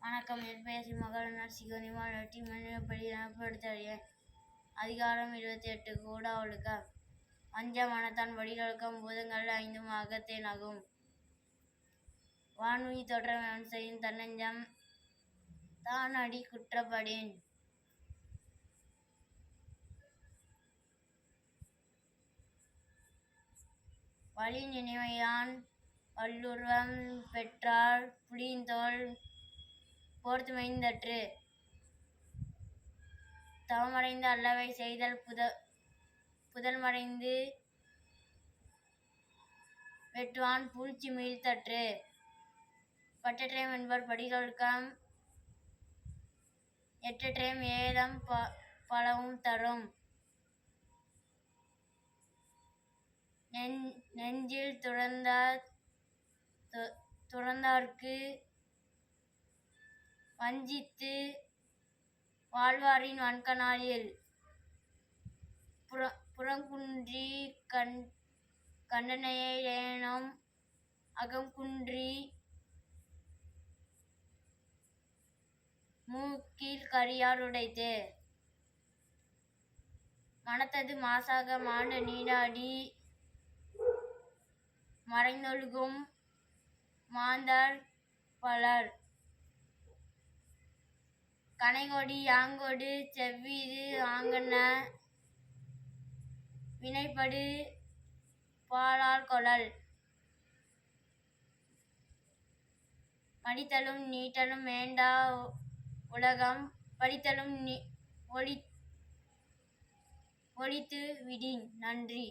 வணக்கம். என் பெயர் சிம்மகரனார் சிவனிமாட்டி மனிதப்படி எனப்படுத்தறியேன். அதிகாரம் 28. கூடா ஒழுக்கம். வஞ்ச மனத்தான் வடிவொழுக்கம் பூதங்கள் 5 அகத்தேனாகும். வானுயிர் தோற்றவன் செய்யும் தன்னஞ்சம் தான் அடி குற்றப்படேன். வழி நினைவையான் வல்லுருவம் பெற்றார் புலியின்தோல் போர்த்துமைந்தற்று. தவமறைந்து அல்லவை செய்தல் புதல்மறைந்து வெட்டுவான் பூழ்ச்சி மீழ்த்தற்று. பட்டற்றேம் என்பர் படியொழுக்கம் எட்டற்றேம் ஏதம் பலவும் தரும். நெஞ்சில் துறந்தார்க்கு வஞ்சித்து வாழ்வாரின் வன்கணாலில் புறங்குன்றி கண்டனையேனும் அகங்குன்றி மூக்கீழ் கரியார் உடைத்து. மனத்தது மாசாக மாண்ட நீடாடி மறைந்தொழுகும் மாந்தர் பலர். கனைகொடி யாங்கொடு செவ்விது ஆங்கண்ண வினைப்படு பாலால் கொளல். மடித்தலும் நீட்டலும் வேண்டா உலகம் படித்தலும் ஒழித்து விடின். நன்றி.